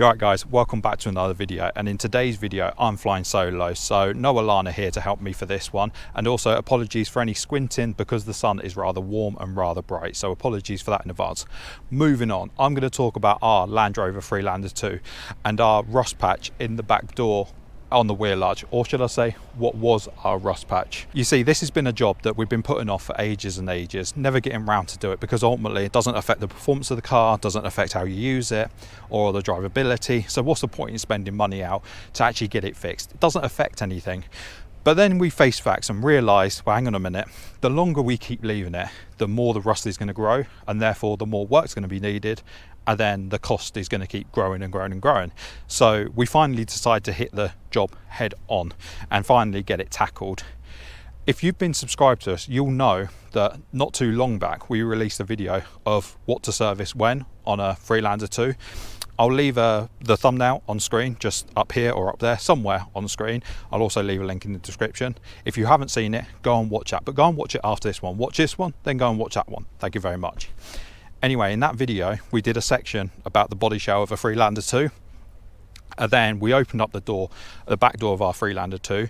Alright guys, welcome back to another video, and in today's video I'm flying solo, so no Alana here to help me for this one, and also apologies for any squinting because the sun is rather warm and rather bright, so apologies for that in advance. Moving on, I'm going to talk about our Land Rover Freelander 2 and our rust patch in the back door on the wheel arch, or should I say what was our rust patch. You see, this has been a job that we've been putting off for ages and ages, never getting round to do it because ultimately it doesn't affect the performance of the car, doesn't affect how you use it or the drivability, so what's the point in spending money out to actually get it fixed? It doesn't affect anything. But then we face facts and realised, well, hang on a minute, the longer we keep leaving it, the more the rust is going to grow, and therefore the more work's going to be needed, and then the cost is going to keep growing and growing and growing. So we finally decided to hit the job head on and finally get it tackled. If you've been subscribed to us, you'll know that not too long back we released a video of what to service when on a Freelander 2. I'll leave the thumbnail on screen, just up here or up there, somewhere on the screen. I'll also leave a link in the description. If you haven't seen it, go and watch that, but go and watch it after this one. Watch this one, then go and watch that one. Thank you very much. Anyway, in that video, we did a section about the body shell of a Freelander 2. And then we opened up the back door of our Freelander 2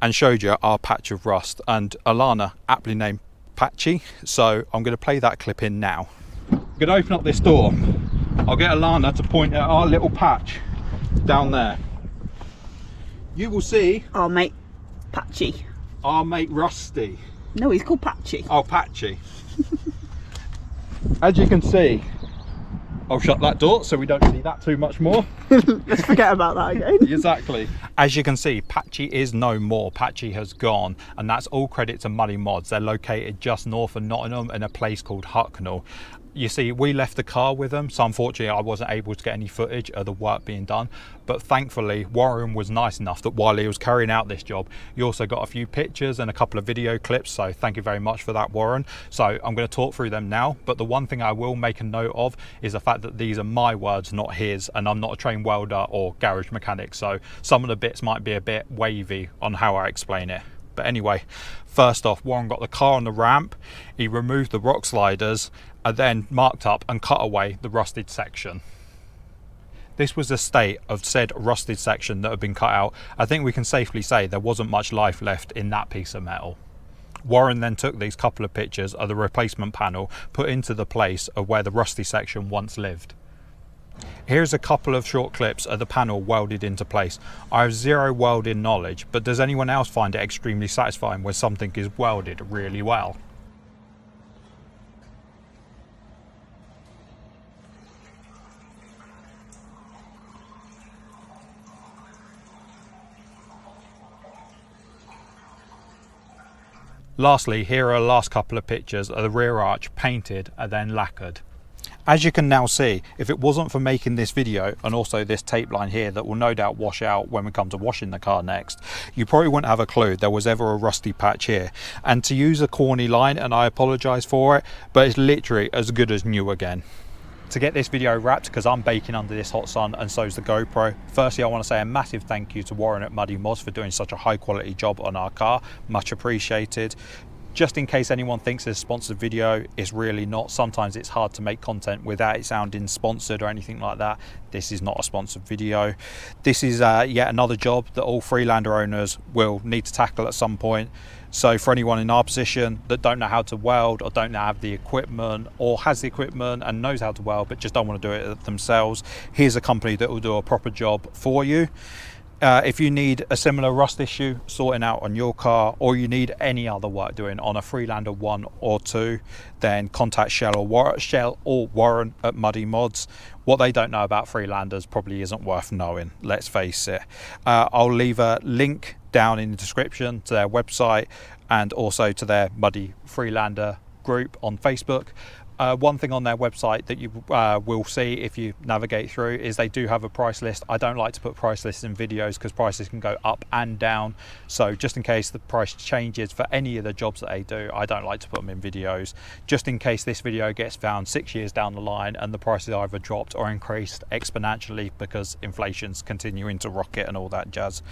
and showed you our patch of rust. And Alana aptly named Patchy, so I'm going to play that clip in now. I'm going to open up this door. I'll get Alana to point at our little patch down there. You will see our mate Patchy. Our mate Rusty. No, he's called Patchy. Oh, Patchy. As you can see, I'll shut that door so we don't see that too much more. Let's forget about that again. Exactly. As you can see, Patchy is no more. Patchy has gone, and that's all credit to MuddyMods. They're located just north of Nottingham in a place called Hucknall. You see, we left the car with them, so unfortunately I wasn't able to get any footage of the work being done, but thankfully Warren was nice enough that while he was carrying out this job, he also got a few pictures and a couple of video clips, so thank you very much for that, Warren. So I'm going to talk through them now, but the one thing I will make a note of is the fact that these are my words, not his, and I'm not a trained welder or garage mechanic, so some of the bits might be a bit wavy on how I explain it. But anyway, first off, Warren got the car on the ramp, he removed the rock sliders, and then marked up and cut away the rusted section. This was the state of said rusted section that had been cut out. I think we can safely say there wasn't much life left in that piece of metal. Warren then took these couple of pictures of the replacement panel put into the place of where the rusty section once lived. Here's a couple of short clips of the panel welded into place. I have zero welding knowledge, but does anyone else find it extremely satisfying when something is welded really well? Lastly, here are the last couple of pictures of the rear arch painted and then lacquered. As you can now see, if it wasn't for making this video and also this tape line here that will no doubt wash out when we come to washing the car next, you probably wouldn't have a clue there was ever a rusty patch here. And to use a corny line, and I apologise for it, but it's literally as good as new again. To get this video wrapped, because I'm baking under this hot sun and so's the GoPro, firstly I want to say a massive thank you to Warren at MuddyMods for doing such a high quality job on our car, much appreciated. Just in case anyone thinks it's a sponsored video, it's really not. Sometimes it's hard to make content without it sounding sponsored or anything like that. This is not a sponsored video. This is yet another job that all Freelander owners will need to tackle at some point. So for anyone in our position that don't know how to weld or don't have the equipment, or has the equipment and knows how to weld but just don't want to do it themselves, here's a company that will do a proper job for you. If you need a similar rust issue sorting out on your car, or you need any other work doing on a Freelander 1 or 2, then contact Sill or Warren at MuddyMods. What they don't know about Freelanders probably isn't worth knowing, let's face it. I'll leave a link down in the description to their website and also to their Muddy Freelander group on Facebook. One thing on their website that you will see if you navigate through is they do have a price list. I don't like to put price lists in videos because prices can go up and down. So just in case the price changes for any of the jobs that they do, I don't like to put them in videos. Just in case this video gets found 6 years down the line and the prices either dropped or increased exponentially because inflation's continuing to rocket and all that jazz.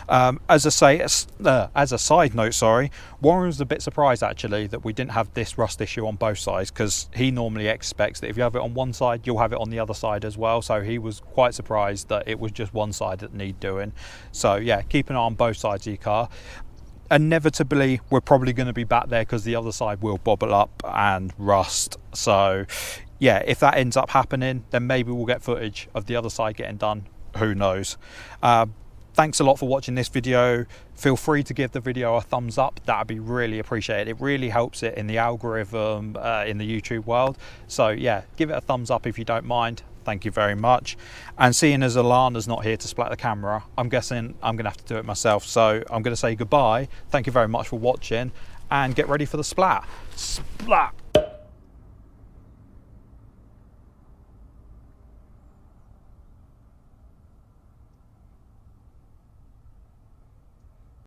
As a side note, sorry, Warren was a bit surprised actually that we didn't have this rust issue on both sides, because he normally expects that if you have it on one side, you'll have it on the other side as well. So he was quite surprised that it was just one side that need doing. So yeah, keep an eye on both sides of your car. Inevitably, we're probably going to be back there because the other side will bobble up and rust. So yeah, if that ends up happening, then maybe we'll get footage of the other side getting done. Who knows? Thanks a lot for watching this video. Feel free to give the video a thumbs up. That'd be really appreciated. It really helps it in the algorithm in the YouTube world. So yeah, give it a thumbs up if you don't mind. Thank you very much. And seeing as Alana's not here to splat the camera, I'm guessing I'm gonna have to do it myself. So I'm gonna say goodbye. Thank you very much for watching and get ready for the splat. Splat.